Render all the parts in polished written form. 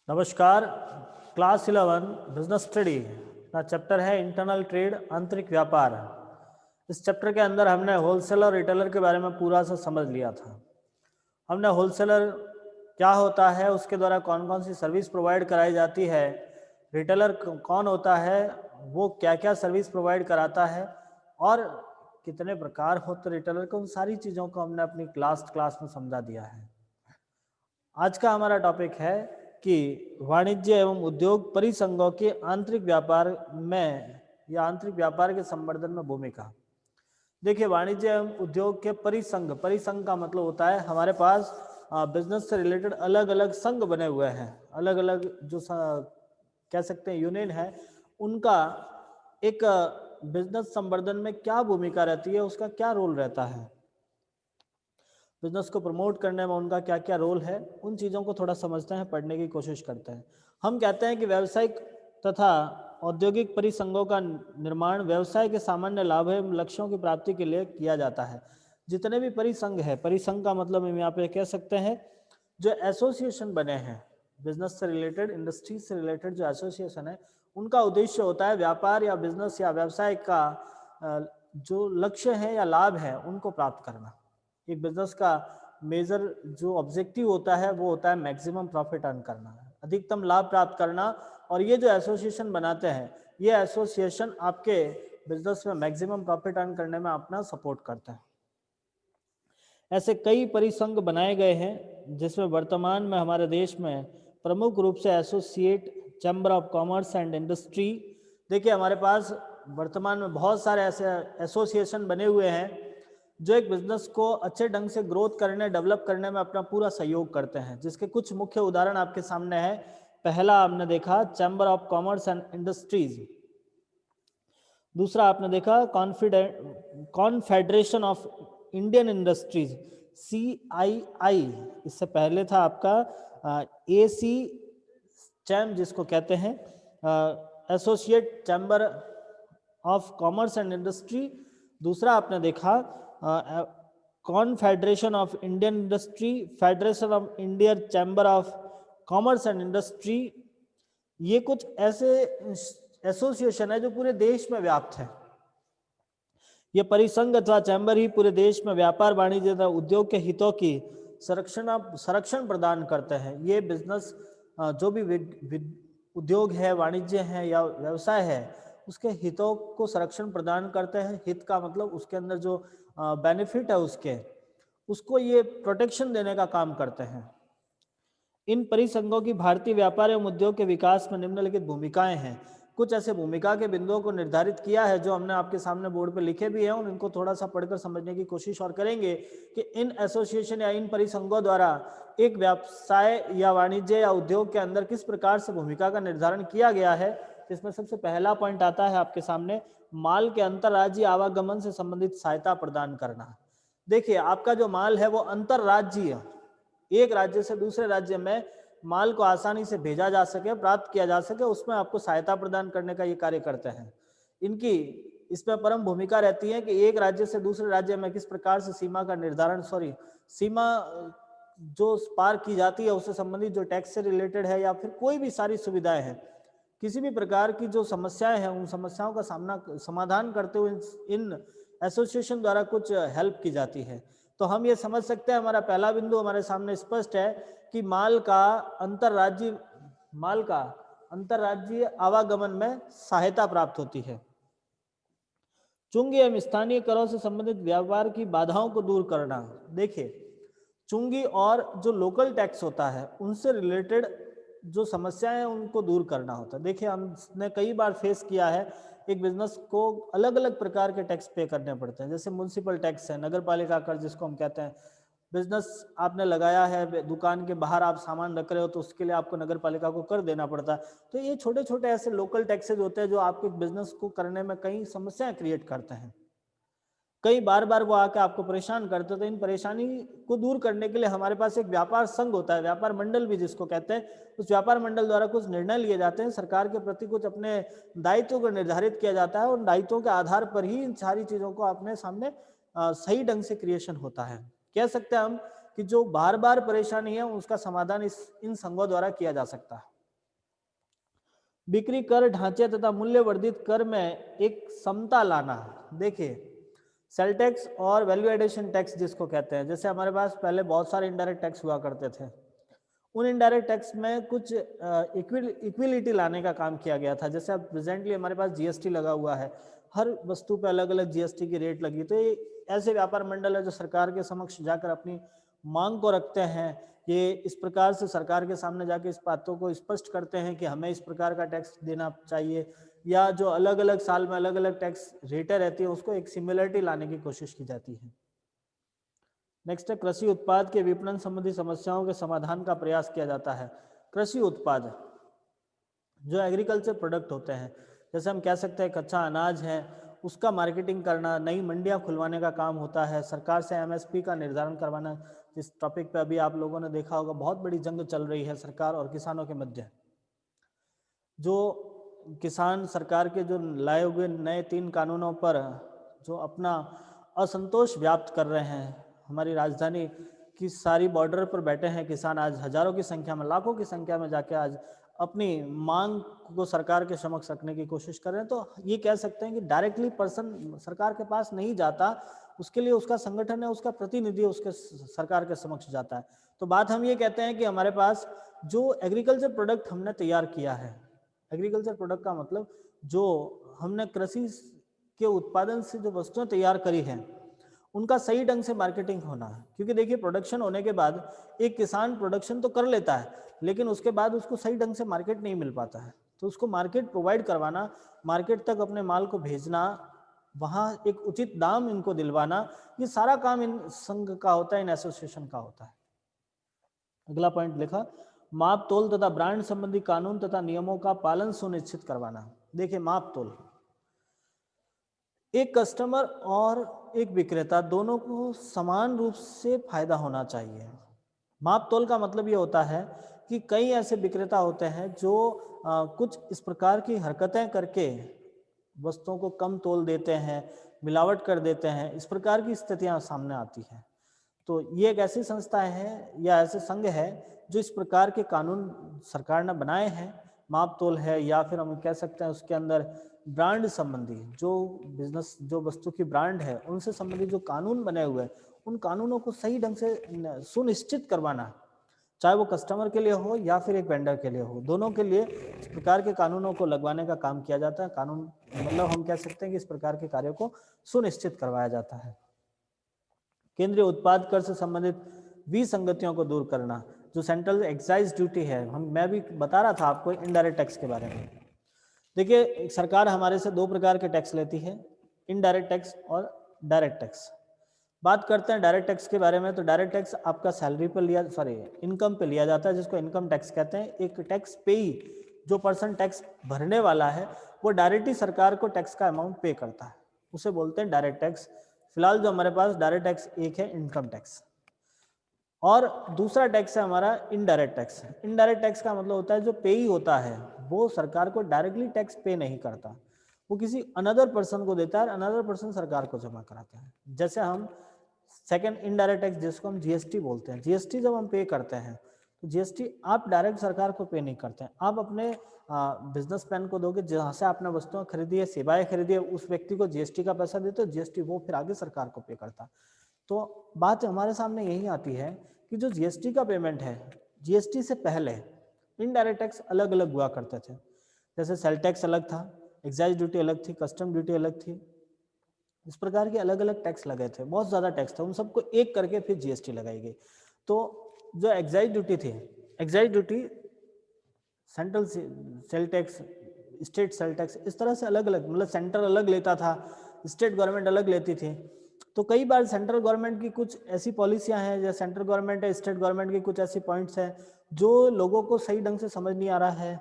नमस्कार। Class 11 business study का chapter है इंटरनल ट्रेड, आंतरिक व्यापार। इस चैप्टर के अंदर हमने होलसेलर और रिटेलर के बारे में पूरा सा समझ लिया था। हमने होलसेलर क्या होता है, उसके द्वारा कौन कौन सी सर्विस प्रोवाइड कराई जाती है, रिटेलर कौन होता है, वो क्या क्या सर्विस प्रोवाइड कराता है और कितने प्रकार होते रिटेलर के, उन सारी चीज़ों को हमने अपनी क्लास में समझा दिया है। आज का हमारा टॉपिक है कि वाणिज्य एवं उद्योग परिसंघों के आंतरिक व्यापार में या आंतरिक व्यापार के संवर्धन में भूमिका। देखिए, वाणिज्य एवं उद्योग के परिसंघ, परिसंघ का मतलब होता है हमारे पास बिजनेस से रिलेटेड अलग अलग संघ बने हुए हैं, अलग अलग जो कह सकते हैं यूनियन है, उनका एक बिजनेस संवर्धन में क्या भूमिका रहती है, उसका क्या रोल रहता है, बिजनेस को प्रमोट करने में उनका क्या क्या रोल है, उन चीज़ों को थोड़ा समझते हैं, पढ़ने की कोशिश करते हैं। हम कहते हैं कि व्यावसायिक तथा औद्योगिक परिसंघों का निर्माण व्यवसाय के सामान्य लाभ एवं लक्ष्यों की प्राप्ति के लिए किया जाता है। जितने भी परिसंघ है, परिसंघ का मतलब हम यहाँ पे कह सकते हैं जो एसोसिएशन बने हैं बिजनेस से रिलेटेड, इंडस्ट्री से रिलेटेड जो एसोसिएशन है, उनका उद्देश्य होता है व्यापार या बिजनेस या व्यवसाय का जो लक्ष्य है या लाभ है उनको प्राप्त करना। एक बिजनेस का मेजर जो ऑब्जेक्टिव होता है वो होता है मैक्सिमम प्रॉफिट अर्न करना, अधिकतम लाभ प्राप्त करना। और ये जो एसोसिएशन बनाते हैं, ये एसोसिएशन आपके बिजनेस में मैक्सिमम प्रॉफिट अर्न करने में अपना सपोर्ट करते हैं। ऐसे कई परिसंघ बनाए गए हैं जिसमें वर्तमान में हमारे देश में प्रमुख रूप से associate chamber of commerce and industry. देखिए, हमारे पास वर्तमान में बहुत सारे ऐसे एसोसिएशन बने हुए हैं जो एक बिजनेस को अच्छे ढंग से ग्रोथ करने, डेवलप करने में अपना पूरा सहयोग करते हैं, जिसके कुछ मुख्य उदाहरण आपके सामने है। पहला आपने देखा chamber of commerce and industries, दूसरा आपने देखा confederation of Indian industries, CII। इससे पहले था आपका AC चैम, जिसको कहते हैं associate chamber of commerce and industry. दूसरा आपने देखा confederation of Indian industry, federation of Indian chamber of commerce and industry. ये कुछ ऐसे एसोसिएशन है जो पूरे देश में व्याप्त है। ये परिसंघ अथवा चैम्बर ही पूरे देश में व्यापार, वाणिज्य तथा उद्योग के हितों की संरक्षण प्रदान करते हैं। ये बिजनेस जो भी उद्योग है, वाणिज्य है या व्यवसाय है, उसके हितों को संरक्षण प्रदान करते हैं। हित का मतलब उसके अंदर जो बेनिफिट है उसको ये प्रोटेक्शन देने का काम करते हैं। इन परिसंघों की भारतीय व्यापार एवं उद्योग के विकास में निम्नलिखित भूमिकाएं हैं। कुछ ऐसे भूमिका के बिंदुओं को निर्धारित किया है जो हमने आपके सामने बोर्ड पर लिखे भी हैं, और इनको थोड़ा सा पढ़कर समझने की कोशिश और करेंगे कि इन एसोसिएशन या इन परिसंघों द्वारा एक व्यवसाय या वाणिज्य या उद्योग के अंदर किस प्रकार से भूमिका का निर्धारण किया गया है। इसमें सबसे पहला पॉइंट आता है आपके सामने, माल के अंतरराज्यीय आवागमन से संबंधित सहायता प्रदान करना। देखिए, आपका जो माल है वो अंतरराज्यीय, एक राज्य से दूसरे राज्य में माल को आसानी से भेजा जा सके, प्राप्त किया जा सके, उसमें आपको सहायता प्रदान करने का ये कार्य करते हैं। इनकी इसमें परम भूमिका रहती है कि एक राज्य से दूसरे राज्य में किस प्रकार से सीमा का निर्धारण, सीमा जो पार की जाती है उससे संबंधित जो टैक्स से रिलेटेड है या फिर कोई भी सारी सुविधाएं हैं, किसी भी प्रकार की जो समस्याएं हैं, उन समस्याओं का समाधान करते हुए इन एसोसिएशन द्वारा कुछ हेल्प की जाती है। तो हम ये समझ सकते हैं, हमारा पहला बिंदु हमारे सामने स्पष्ट है कि माल का अंतरराज्यीय आवागमन में सहायता प्राप्त होती है। चुंगी एवं स्थानीय करों से संबंधित व्यापार की बाधाओं को दूर करना। देखिए, चुंगी और जो लोकल टैक्स होता है उनसे रिलेटेड जो समस्याएं हैं उनको दूर करना होता है। देखिए, हमने कई बार फेस किया है, एक बिजनेस को अलग अलग प्रकार के टैक्स पे करने पड़ते हैं। जैसे म्युनिसिपल टैक्स है, नगर पालिका कर जिसको हम कहते हैं। बिजनेस आपने लगाया है, दुकान के बाहर आप सामान रख रहे हो तो उसके लिए आपको नगर पालिका को कर देना पड़ता है। तो ये छोटे छोटे ऐसे लोकल टैक्सेज होते हैं जो आपके बिजनेस को करने में कई समस्याएं क्रिएट करते हैं, कई बार वो आके आपको परेशान करते हैं। तो इन परेशानी को दूर करने के लिए हमारे पास एक व्यापार संघ होता है, व्यापार मंडल भी जिसको कहते हैं। उस व्यापार मंडल द्वारा कुछ निर्णय लिए जाते हैं, सरकार के प्रति कुछ अपने दायित्वों को निर्धारित किया जाता है, और उन दायित्वों के आधार पर ही इन सारी चीजों को अपने सामने सही ढंग से क्रिएशन होता है। कह सकते हैं हम कि जो बार बार परेशानी है उसका समाधान इन संघों द्वारा किया जा सकता है। बिक्री कर ढांचे तथा मूल्य वर्धित कर में एक समता लाना। देखिए, सेल टैक्स और वैल्यू एडिशन टैक्स जिसको कहते हैं, जैसे हमारे पास पहले बहुत सारे इनडायरेक्ट टैक्स हुआ करते थे, उन इनडायरेक्ट टैक्स में कुछ इक्विलिटी लाने का काम किया गया था। जैसे अब प्रेजेंटली हमारे पास जीएसटी लगा हुआ है, हर वस्तु पे अलग अलग जीएसटी की रेट लगी, तो ये ऐसे व्यापार मंडल है जो सरकार के समक्ष जाकर अपनी मांग को रखते हैं। ये इस प्रकार से सरकार के सामने जाके इस बातों को स्पष्ट करते हैं कि हमें इस प्रकार का टैक्स देना चाहिए, या जो अलग अलग साल में अलग अलग टैक्स रेटें रहती है उसको एक सिमिलरिटी लाने की कोशिश की जाती है। नेक्स्ट है, कृषि उत्पाद के विपणन संबंधी समस्याओं के समाधान का प्रयास किया जाता है। कृषि उत्पाद जो एग्रीकल्चर प्रोडक्ट होते हैं, जैसे हम कह सकते हैं कच्चा अनाज है, उसका मार्केटिंग करना, नई मंडियां खुलवाने का काम होता है, सरकार से एमएसपी का निर्धारण करवाना। जिस टॉपिक पे अभी आप लोगों ने देखा होगा बहुत बड़ी जंग चल रही है सरकार और किसानों के मध्य। जो किसान सरकार के जो लाए हुए नए 3 कानूनों पर जो अपना असंतोष व्याप्त कर रहे हैं, हमारी राजधानी की सारी बॉर्डर पर बैठे हैं किसान, आज हजारों की संख्या में, लाखों की संख्या में जाके आज अपनी मांग को सरकार के समक्ष रखने की कोशिश कर रहे हैं। तो ये कह सकते हैं कि डायरेक्टली पर्सन सरकार के पास नहीं जाता, उसके लिए उसका संगठन है, उसका प्रतिनिधि उसके सरकार के समक्ष जाता है। तो बात हम ये कहते हैं कि हमारे पास जो एग्रीकल्चर प्रोडक्ट हमने तैयार किया है, एग्रीकल्चर प्रोडक्ट का मतलब जो हमने कृषि के उत्पादन से जो वस्तुएं तैयार करी हैं उनका सही ढंग से मार्केटिंग होना है। क्योंकि देखिए, प्रोडक्शन होने के बाद एक किसान प्रोडक्शन तो कर लेता है, लेकिन उसके बाद उसको सही ढंग से मार्केट नहीं मिल पाता है। तो उसको मार्केट प्रोवाइड करवाना, मार्केट तक अपने माल को भेजना, वहाँ एक उचित दाम इनको दिलवाना, ये सारा काम इन संघ का होता है, इन एसोसिएशन का होता है। अगला पॉइंट लिखा, माप तोल तथा ब्रांड संबंधी कानून तथा नियमों का पालन सुनिश्चित करवाना। देखिए, माप तोल, एक कस्टमर और एक विक्रेता दोनों को समान रूप से फायदा होना चाहिए। माप तोल का मतलब ये होता है कि कई ऐसे विक्रेता होते हैं जो कुछ इस प्रकार की हरकतें करके वस्तुओं को कम तोल देते हैं, मिलावट कर देते हैं, इस प्रकार की स्थितियां सामने आती हैं। तो ये एक ऐसी संस्था है या ऐसे संघ है जो इस प्रकार के कानून सरकार ने बनाए हैं, माप तोल है, या फिर हम कह सकते हैं उसके अंदर ब्रांड संबंधी जो बिजनेस, जो वस्तु की ब्रांड है उनसे संबंधित जो कानून बने हुए हैं, उन कानूनों को सही ढंग से सुनिश्चित करवाना, चाहे वो कस्टमर के लिए हो या फिर एक वेंडर के लिए हो, दोनों के लिए इस प्रकार के कानूनों को लगवाने का काम किया जाता है। कानून मतलब हम कह सकते हैं कि इस प्रकार के कार्यों को सुनिश्चित करवाया जाता है। केंद्रीय उत्पाद कर से संबंधित विसंगतियों को दूर करना, जो सेंट्रल एक्साइज ड्यूटी है, मैं भी बता रहा था आपको इनडायरेक्ट टैक्स के बारे में। देखिए, सरकार हमारे से 2 प्रकार के टैक्स लेती है, इनडायरेक्ट टैक्स और डायरेक्ट टैक्स। बात करते हैं डायरेक्ट टैक्स के बारे में, तो डायरेक्ट टैक्स आपका सैलरी पर लिया, इनकम पे लिया जाता है, जिसको इनकम टैक्स कहते हैं। एक टैक्स पेई, जो पर्सन टैक्स भरने वाला है, वो डायरेक्टली सरकार को टैक्स का अमाउंट पे करता है, उसे बोलते हैं डायरेक्ट टैक्स। फिलहाल जो हमारे पास डायरेक्ट टैक्स एक है, इनकम टैक्स, और दूसरा टैक्स है हमारा इनडायरेक्ट टैक्स। इनडायरेक्ट टैक्स का मतलब होता है जो पेई होता है वो सरकार को डायरेक्टली टैक्स पे नहीं करता, वो किसी अनदर पर्सन को देता है, अनदर पर्सन सरकार को जमा कराता है। जैसे हम सेकंड इनडायरेक्ट टैक्स, जिसको हम जीएसटी बोलते हैं, जीएसटी जब हम पे करते हैं तो जीएसटी आप डायरेक्ट सरकार को पे नहीं करते हैं, आप अपने बिजनेस मैन को दोगे, जहाँ से आपने वस्तुएं खरीदी है, सेवाएं खरीदी है, उस व्यक्ति को जीएसटी का पैसा देते हो, जीएसटी वो फिर आगे सरकार को पे करता है। तो बात हमारे सामने यही आती है कि जो जीएसटी का पेमेंट है, जीएसटी से पहले इनडायरेक्ट टैक्स अलग अलग हुआ करते थे। जैसे सेल टैक्स अलग था, एक्साइज ड्यूटी अलग थी, कस्टम ड्यूटी अलग थी, इस प्रकार के अलग अलग टैक्स लगे थे, बहुत ज़्यादा टैक्स था, उन सबको एक करके फिर जीएसटी लगाई गई। तो जो एक्साइज ड्यूटी थी, excise duty, central sale tax, state sale tax, इस तरह से अलग अलग, मतलब सेंट्रल अलग लेता था, स्टेट गवर्नमेंट अलग लेती थी। तो कई बार सेंट्रल गवर्नमेंट की कुछ ऐसी पॉलिसियां हैं, जैसे सेंट्रल गवर्नमेंट है, स्टेट गवर्नमेंट की कुछ ऐसी पॉइंट्स हैं जो लोगों को सही ढंग से समझ नहीं आ रहा है,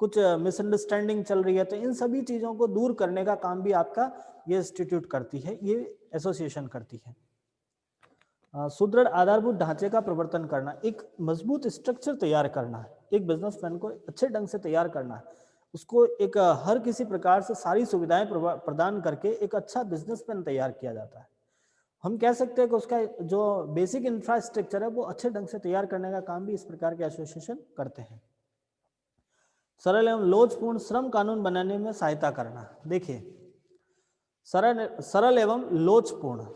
कुछ मिसअंडरस्टैंडिंग चल रही है, तो इन सभी चीज़ों को दूर करने का काम भी आपका ये इंस्टीट्यूट करती है, ये एसोसिएशन करती है। सुदृढ़ आधारभूत ढांचे का प्रवर्तन करना, एक मजबूत स्ट्रक्चर तैयार करना, एक बिजनेसमैन को अच्छे ढंग से तैयार करना, उसको एक हर किसी प्रकार से सारी सुविधाएं प्रदान करके एक अच्छा बिजनेसमैन तैयार किया जाता है। हम कह सकते हैं कि उसका जो बेसिक इंफ्रास्ट्रक्चर है वो अच्छे ढंग से तैयार करने का काम भी इस प्रकार के एसोसिएशन करते हैं। सरल एवं लोचपूर्ण श्रम कानून बनाने में सहायता करना। देखिए, सरल एवं लोचपूर्ण,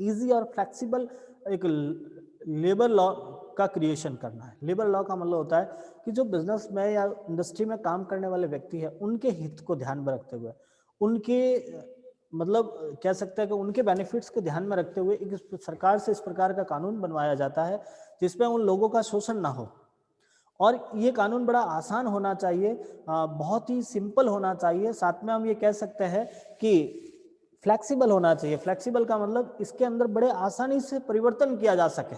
इजी और फ्लेक्सिबल एक लेबर लॉ का क्रिएशन करना है। लेबर लॉ का मतलब होता है कि जो बिजनेस में या इंडस्ट्री में काम करने वाले व्यक्ति है, उनके हित को ध्यान में रखते हुए, उनके मतलब कह सकते हैं कि उनके बेनिफिट्स को ध्यान में रखते हुए एक सरकार से इस प्रकार का कानून बनवाया जाता है जिसमें उन लोगों का शोषण ना हो। और ये कानून बड़ा आसान होना चाहिए, बहुत ही सिंपल होना चाहिए, साथ में हम ये कह सकते हैं कि फ्लेक्सिबल होना चाहिए। फ्लेक्सिबल का मतलब इसके अंदर बड़े आसानी से परिवर्तन किया जा सके।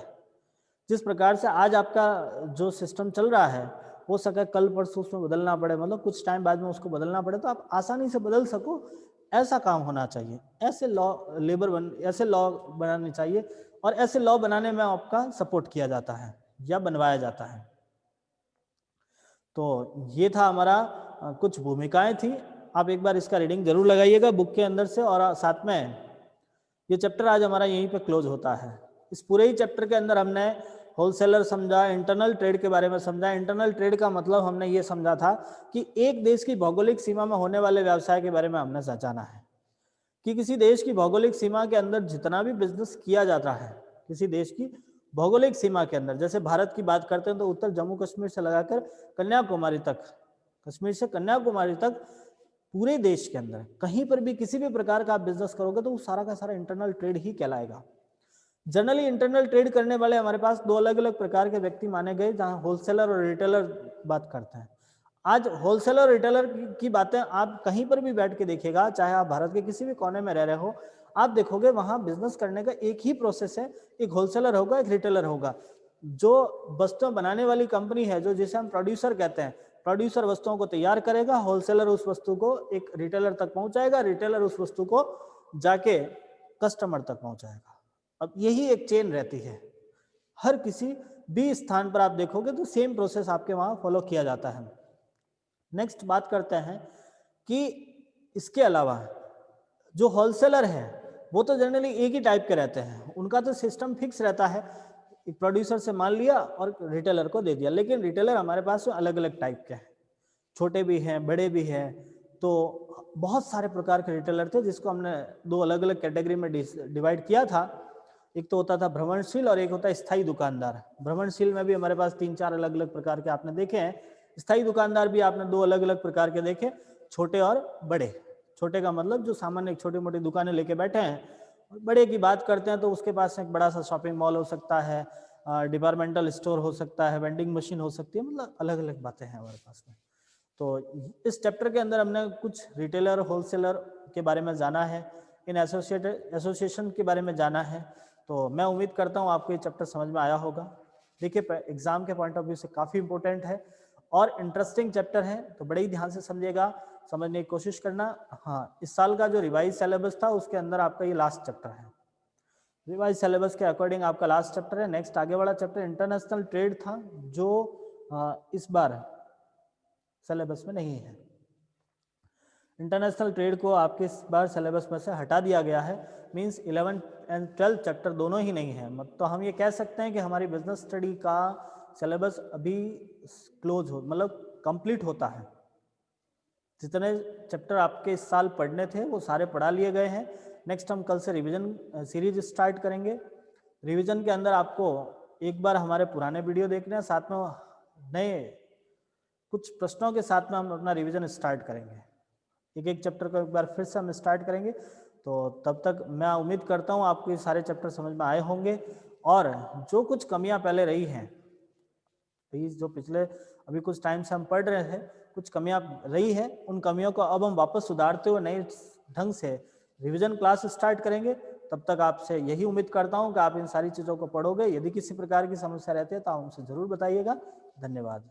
जिस प्रकार से आज आपका जो सिस्टम चल रहा है, हो सके कल परसों उसमें बदलना पड़े, मतलब कुछ टाइम बाद में उसको बदलना पड़े, तो आप आसानी से बदल सको, ऐसा काम होना चाहिए। ऐसे ऐसे लॉ बनाने चाहिए और ऐसे लॉ बनाने में आपका सपोर्ट किया जाता है या बनवाया जाता है। तो ये था हमारा कुछ भूमिकाएं थी। आप एक बार इसका रीडिंग जरूर लगाइएगा बुक के अंदर से, और साथ में ये चैप्टर आज हमारा यहीं पे क्लोज होता है। इस पूरे ही चैप्टर के अंदर हमने होलसेलर समझा, इंटरनल ट्रेड के बारे में समझा। इंटरनल ट्रेड का मतलब हमने ये समझा था कि एक देश की भौगोलिक सीमा में होने वाले व्यवसाय के बारे में हमने जाना है कि किसी देश की भौगोलिक सीमा के अंदर जितना भी बिजनेस किया जाता है, किसी देश की भौगोलिक सीमा के अंदर, जैसे भारत की बात करते हैं तो उत्तर जम्मू कश्मीर से लगाकर कन्याकुमारी तक, कश्मीर से कन्याकुमारी तक पूरे देश के अंदर कहीं पर भी किसी भी प्रकार का आप बिजनेस करोगे तो वो सारा का सारा इंटरनल ट्रेड ही कहलाएगा। जनरली इंटरनल ट्रेड करने वाले हमारे पास दो अलग अलग प्रकार के व्यक्ति माने गए, जहां होलसेलर और रिटेलर बात करते हैं। आज होलसेलर और रिटेलर की बातें आप कहीं पर भी बैठ के देखिएगा, चाहे आप भारत के किसी भी कोने में रह रहे हो, आप देखोगे वहां बिजनेस करने का एक ही प्रोसेस है। एक होलसेलर होगा, एक रिटेलर होगा। जो वस्तुएं बनाने वाली कंपनी है, जो जिसे हम प्रोड्यूसर कहते हैं, प्रोड्यूसर वस्तुओं को तैयार करेगा, होलसेलर उस वस्तु को एक रिटेलर तक पहुंचाएगा, रिटेलर उस वस्तु को जाके कस्टमर तक पहुंचाएगा। अब यही एक चेन रहती है, हर किसी भी स्थान पर आप देखोगे तो सेम प्रोसेस आपके वहां फॉलो किया जाता है। नेक्स्ट बात करते हैं कि इसके अलावा जो होलसेलर है वो तो जनरली एक ही टाइप के रहते हैं, उनका तो सिस्टम फिक्स रहता है, एक प्रोड्यूसर से माल लिया और रिटेलर को दे दिया। लेकिन रिटेलर हमारे पास अलग अलग टाइप के हैं, छोटे भी हैं, बड़े भी हैं। तो बहुत सारे प्रकार के रिटेलर थे जिसको हमने दो अलग अलग कैटेगरी में डिवाइड किया था। एक तो होता था भ्रमणशील और एक होता है स्थायी दुकानदार। भ्रमणशील में भी हमारे पास 3-4 अलग अलग प्रकार के आपने देखे हैं। स्थायी दुकानदार भी आपने दो अलग अलग प्रकार के देखे, छोटे और बड़े। छोटे का मतलब जो सामान्य छोटी मोटी दुकानें लेके बैठे हैं। बड़े की बात करते हैं तो उसके पास एक बड़ा सा शॉपिंग मॉल हो सकता है, डिपार्टमेंटल स्टोर हो सकता है, वेंडिंग मशीन हो सकती है, मतलब अलग अलग बातें हैं हमारे पास में। तो इस चैप्टर के अंदर हमने कुछ रिटेलर, होलसेलर के बारे में जाना है, इन एसोसिएशन के बारे में जाना है। तो मैं उम्मीद करता हूँ आपको ये चैप्टर समझ में आया होगा। देखिए, एग्जाम के पॉइंट ऑफ व्यू से काफ़ी इंपॉर्टेंट है और इंटरेस्टिंग चैप्टर है, तो बड़े ही ध्यान से समझिएगा, समझने की कोशिश करना। हाँ, इस साल का जो रिवाइज सिलेबस था उसके अंदर आपका ये लास्ट चैप्टर है। रिवाइज सिलेबस के अकॉर्डिंग आपका लास्ट चैप्टर है। नेक्स्ट आगे वाला चैप्टर इंटरनेशनल ट्रेड था, जो इस बार सिलेबस में नहीं है। इंटरनेशनल ट्रेड को आपके इस बार सिलेबस में से हटा दिया गया है, मींस 11 एंड 12 चैप्टर दोनों ही नहीं है। तो हम ये कह सकते हैं कि हमारी बिजनेस स्टडी का सिलेबस अभी क्लोज हो, मतलब कंप्लीट होता है। जितने चैप्टर आपके इस साल पढ़ने थे वो सारे पढ़ा लिए गए हैं। नेक्स्ट हम कल से रिवीजन सीरीज स्टार्ट करेंगे। रिवीजन के अंदर आपको एक बार हमारे पुराने वीडियो देखने हैं, साथ में नए कुछ प्रश्नों के साथ में हम अपना रिवीजन स्टार्ट करेंगे। एक एक चैप्टर को एक बार फिर से हम स्टार्ट करेंगे। तो तब तक मैं उम्मीद करता हूँ आपको ये सारे चैप्टर समझ में आए होंगे, और जो कुछ कमियां पहले रही हैं, जो पिछले अभी कुछ टाइम से हम पढ़ रहे थे, कुछ कमियां रही है, उन कमियों को अब हम वापस सुधारते हुए नए ढंग से रिवीजन क्लास स्टार्ट करेंगे। तब तक आपसे यही उम्मीद करता हूँ कि आप इन सारी चीज़ों को पढ़ोगे। यदि किसी प्रकार की समस्या रहती है तो आप हमसे ज़रूर बताइएगा। धन्यवाद।